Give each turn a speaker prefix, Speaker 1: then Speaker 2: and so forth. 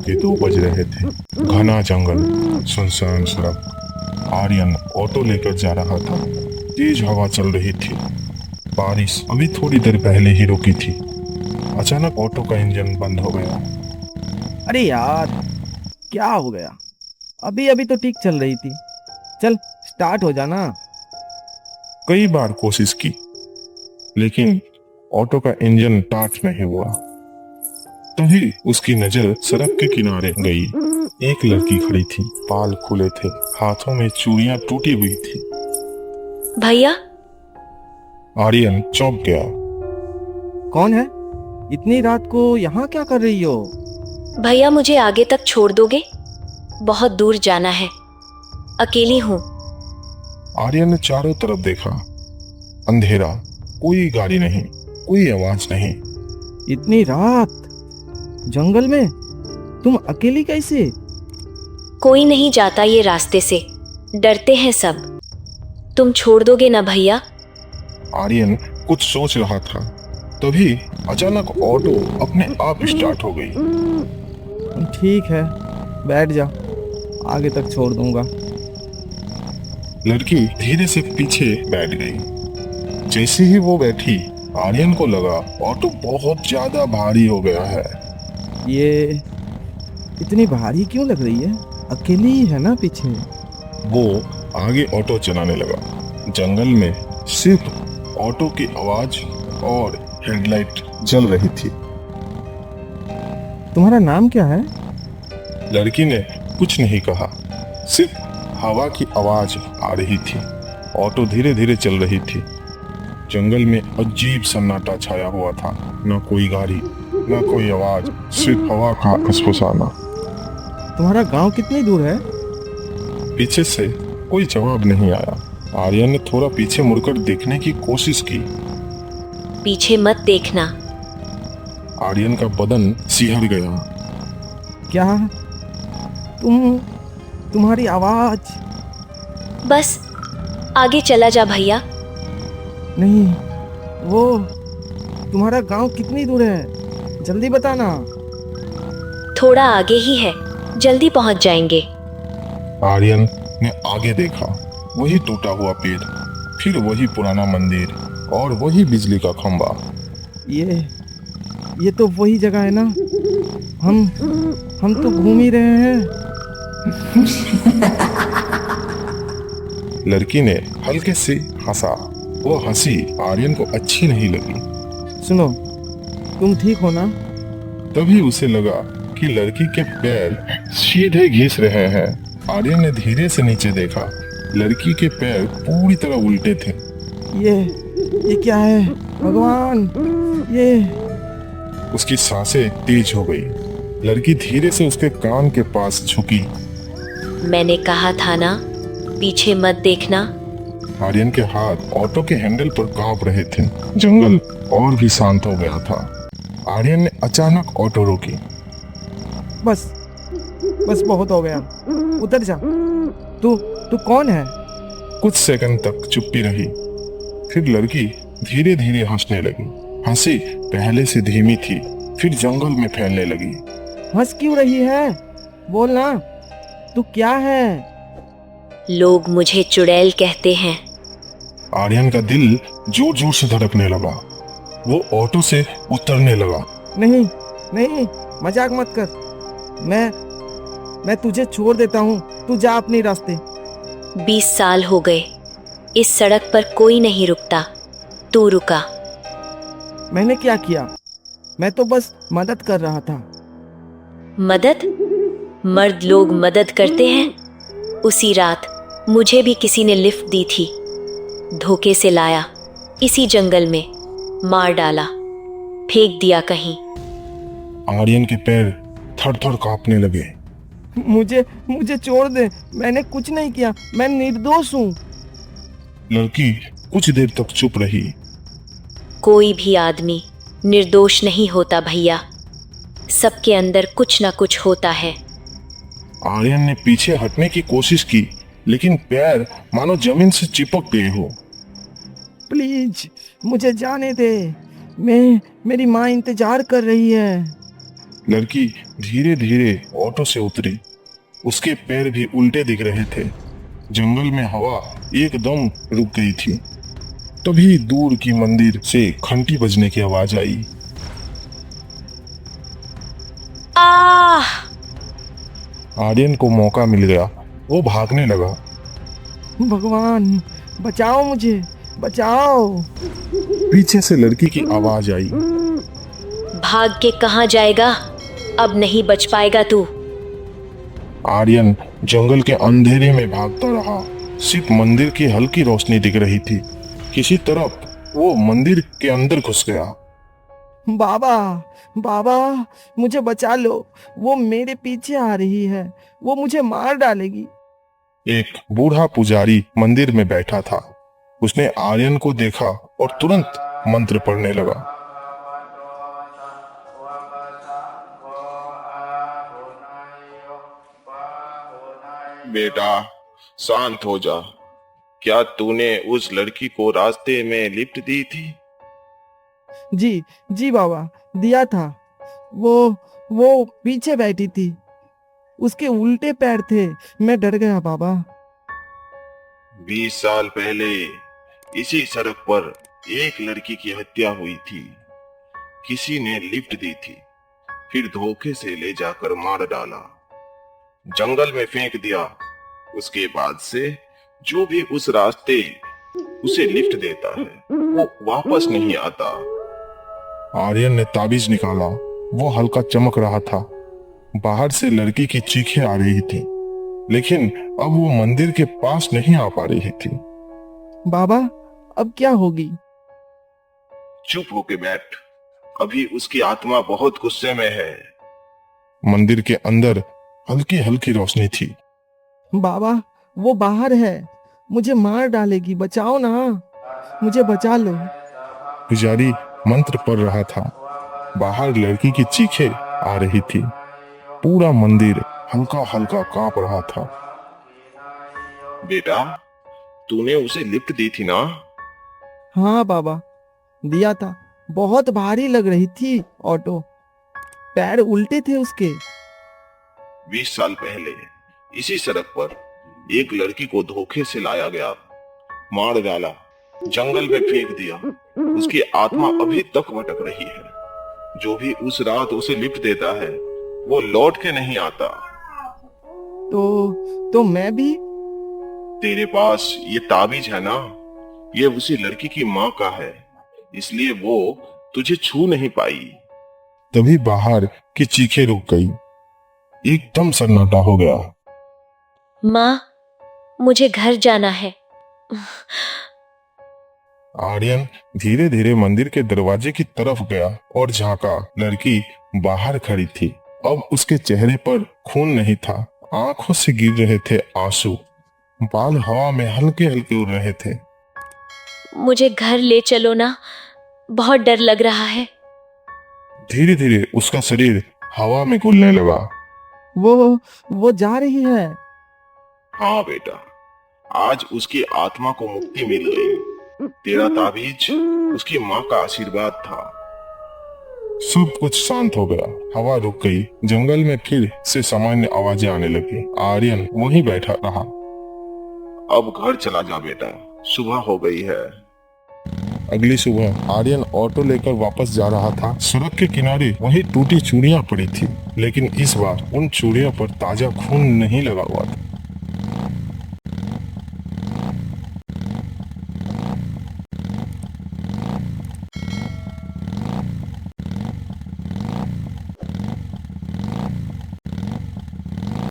Speaker 1: के 2 बज रहे थे। घना जंगल, सुनसान सड़क। आर्यन ऑटो लेकर जा रहा था। तेज हवा चल रही थी। बारिश अभी थोड़ी देर पहले ही रुकी थी। अचानक ऑटो का इंजन बंद हो गया।
Speaker 2: अरे यार, क्या हो गया? अभी अभी तो ठीक चल रही थी। चल स्टार्ट हो जाना।
Speaker 1: कई बार कोशिश की, लेकिन ऑटो का इंजन स्टार्ट नहीं हुआ। तभी उसकी नजर सड़क के किनारे गई। एक लड़की खड़ी थी, बाल खुले थे, हाथों में चूड़ियां टूटी हुई थी।
Speaker 3: भैया,
Speaker 1: आर्यन चौंक गया।
Speaker 2: कौन है? इतनी रात को यहाँ क्या कर रही हो?
Speaker 3: भैया मुझे आगे तक छोड़ दोगे? बहुत दूर जाना है, अकेली हूँ।
Speaker 1: आर्यन ने चारों तरफ देखा। अंधेरा, कोई गाड़ी नहीं, कोई आवाज नहीं।
Speaker 2: इतनी रात जंगल में तुम अकेली कैसे?
Speaker 3: कोई नहीं जाता ये रास्ते से, डरते हैं सब। तुम छोड़ दोगे ना भैया?
Speaker 1: आर्यन कुछ सोच रहा था, तभी अचानक ऑटो अपने आप स्टार्ट हो गई।
Speaker 2: ठीक है, बैठ जा, आगे तक छोड़ दूंगा।
Speaker 1: लड़की धीरे से पीछे बैठ गई। जैसे ही वो बैठी, आर्यन को लगा ऑटो बहुत ज्यादा भारी हो गया है।
Speaker 2: ये इतनी भारी क्यों लग रही है? अकेली ही है ना पीछे?
Speaker 1: वो आगे ऑटो चलाने लगा। जंगल में सिर्फ ऑटो की आवाज और हेडलाइट जल रही थी।
Speaker 2: तुम्हारा नाम क्या है?
Speaker 1: लड़की ने कुछ नहीं कहा, सिर्फ हवा की आवाज आ रही थी। ऑटो धीरे धीरे चल रही थी। जंगल में अजीब सन्नाटा छाया हुआ था। न कोई गाड़ी, न कोई आवाज, सिर्फ हवा का फुसफुसाना।
Speaker 2: तुम्हारा गांव कितनी दूर है?
Speaker 1: पीछे से कोई जवाब नहीं आया। आर्यन ने थोड़ा पीछे मुड़कर देखने की कोशिश की।
Speaker 3: पीछे मत देखना।
Speaker 1: आर्यन का बदन सिहर गया।
Speaker 2: क्या? तुम्हारी आवाज?
Speaker 3: बस आगे चला जा भैया।
Speaker 2: नहीं, वो तुम्हारा गांव कितनी दूर है? जल्दी बताना।
Speaker 3: थोड़ा आगे ही है, जल्दी पहुंच जाएंगे।
Speaker 1: आर्यन ने आगे देखा। वही टूटा हुआ पेड़, फिर वही पुराना मंदिर और वही बिजली का खंभा।
Speaker 2: ये तो वही जगह है ना? हम तो घूम ही रहे हैं।
Speaker 1: लड़की ने हल्के से हंसा। वो हंसी आर्यन को अच्छी नहीं लगी।
Speaker 2: सुनो, तुम ठीक हो ना?
Speaker 1: तभी उसे लगा कि लड़की के पैर सीधे घिस रहे हैं। आर्यन ने धीरे से नीचे देखा। लड़की के पैर पूरी तरह उल्टे थे।
Speaker 2: ये क्या है भगवान? ये
Speaker 1: उसकी सांसें तेज हो गई। लड़की धीरे से उसके कान के पास झुकी।
Speaker 3: मैंने कहा था ना, पीछे मत देखना।
Speaker 1: आर्यन के हाथ ऑटो के हैंडल पर कांप रहे थे। जंगल और भी शांत हो गया था। आर्यन ने अचानक ऑटो रोकी।
Speaker 2: बस बहुत हो गया, उतर जा। तू कौन है?
Speaker 1: कुछ सेकंड तक चुप्पी रही। फिर लड़की धीरे धीरे हंसने लगी। हंसी पहले से धीमी थी, फिर जंगल में फैलने लगी।
Speaker 2: हंस क्यों रही है? बोल ना, तू क्या है?
Speaker 3: लोग मुझे चुड़ैल कहते हैं।
Speaker 1: आर्यन का दिल जोर जोर से धड़कने लगा। वो ऑटो से उतरने लगा।
Speaker 2: नहीं, मजाक मत कर। मैं तुझे छोड़ देता हूँ, तू जा अपने रास्ते।
Speaker 3: 20 साल हो गए, इस सड़क पर कोई नहीं रुकता, तू रुका।
Speaker 2: मैंने क्या किया? मैं तो बस मदद कर रहा था।
Speaker 3: मदद? मर्द लोग मदद करते हैं। उसी रात मुझे भी किसी ने लिफ्ट दी थी, धोखे से लाया, इसी जंगल में मार डाला, फेंक दिया कहीं।
Speaker 1: आर्यन के पैर थर थर कांपने लगे।
Speaker 2: मुझे छोड़ दे, मैंने कुछ नहीं किया, मैं निर्दोष हूँ।
Speaker 1: लड़की कुछ देर तक चुप रही।
Speaker 3: कोई भी आदमी निर्दोष नहीं होता भैया, सबके अंदर कुछ ना कुछ होता है।
Speaker 1: आर्यन ने पीछे हटने की कोशिश की, लेकिन पैर मानो जमीन से चिपक गए हो।
Speaker 2: प्लीज मुझे जाने दे, मेरी माँ इंतजार कर रही है।
Speaker 1: लड़की धीरे धीरे ऑटो से उतरी। उसके पैर भी उल्टे दिख रहे थे। जंगल में हवा एकदम रुक गई थी। तभी दूर की मंदिर से घंटी बजने की आवाज आई।
Speaker 3: आह!
Speaker 1: आर्यन को मौका मिल गया। वो भागने लगा।
Speaker 2: भगवान बचाओ मुझे, बचाओ।
Speaker 1: पीछे से लड़की की आवाज आई।
Speaker 3: भाग के कहाँ जाएगा? अब नहीं बच पाएगा तू।
Speaker 1: आर्यन जंगल के अंधेरे में भागता रहा। सिर्फ मंदिर की हल्की रोशनी दिख रही थी। किसी तरफ वो मंदिर के अंदर घुस गया।
Speaker 2: बाबा, बाबा मुझे बचा लो, वो मेरे पीछे आ रही है, वो मुझे मार डालेगी।
Speaker 1: एक बूढ़ा पुजारी मंदिर में बैठा था। उसने आर्यन को देखा और तुरंत मंत्र पढ़ने लगा।
Speaker 4: बेटा शांत हो जा। क्या तूने उस लड़की को रास्ते में लिफ्ट दी थी?
Speaker 2: जी जी बाबा, दिया था। वो पीछे बैठी थी, उसके उल्टे पैर थे, मैं डर गया बाबा।
Speaker 4: 20 साल पहले इसी सड़क पर एक लड़की की हत्या हुई थी। किसी ने लिफ्ट दी थी, फिर धोखे से ले जाकर मार डाला, जंगल में फेंक दिया। उसके बाद से जो भी उस रास्ते उसे लिफ्ट देता है वो वापस नहीं आता।
Speaker 1: आर्यन ने ताबीज निकाला। वो हल्का चमक रहा था। बाहर से लड़की की चीखें आ रही थी, लेकिन अब वो मंदिर के पास नहीं आ पा रही थी।
Speaker 2: बाबा अब क्या होगी?
Speaker 4: चुप होके बैठ। अभी उसकी आत्मा बहुत गुस्से में है।
Speaker 1: मंदिर के अंदर हल्की हल्की रोशनी थी।
Speaker 2: बाबा वो बाहर है, मुझे मार डालेगी, बचाओ ना, मुझे बचा लो।
Speaker 1: पुजारी मंत्र पढ़ रहा था। बाहर लड़की की चीखें आ रही थी। पूरा मंदिर हल्का हल्का कांप रहा था।
Speaker 4: बेटा तूने उसे लिफ्ट दी थी ना?
Speaker 2: हाँ बाबा, दिया था। बहुत भारी लग रही थी ऑटो, पैर उल्टे थे उसके।
Speaker 4: 20 साल पहले इसी सड़क पर एक लड़की को धोखे से लाया गया, मार डाला, जंगल में फेंक दिया। उसकी आत्मा अभी तक भटक रही है। जो भी उस रात उसे लिफ्ट देता है वो लौट के नहीं आता।
Speaker 2: तो मैं भी?
Speaker 4: तेरे पास ये ताबीज है ना? ये उसी लड़की की माँ का है, इसलिए वो तुझे छू नहीं पाई।
Speaker 1: तभी बाहर की चीखें रुक गई। एकदम सन्नाटा हो गया।
Speaker 3: माँ, मुझे घर जाना है।
Speaker 1: आर्यन धीरे धीरे मंदिर के दरवाजे की तरफ गया और झांका। लड़की बाहर खड़ी थी। अब उसके चेहरे पर खून नहीं था, आंखों से गिर रहे थे आंसू। बाल हवा में हल्के हल्के उड़ रहे थे।
Speaker 3: मुझे घर ले चलो ना, बहुत डर लग रहा है।
Speaker 1: धीरे धीरे उसका शरीर हवा में घुलने लगा।
Speaker 2: वो जा रही है।
Speaker 4: हाँ बेटा, आज उसकी आत्मा को मुक्ति मिल गई। तेरा ताबीज उसकी माँ का आशीर्वाद था।
Speaker 1: सब कुछ शांत हो गया। हवा रुक गई। जंगल में फिर से सामान्य आवाजें आने लगी। आर्यन वहीं बैठा रहा।
Speaker 4: अब घर चला जा बेटा, सुबह हो गई है।
Speaker 1: अगली सुबह आर्यन ऑटो लेकर वापस जा रहा था। सड़क के किनारे वही टूटी चूड़ियां पड़ी थी, लेकिन इस बार उन चूड़ियों पर ताजा खून नहीं लगा हुआ था।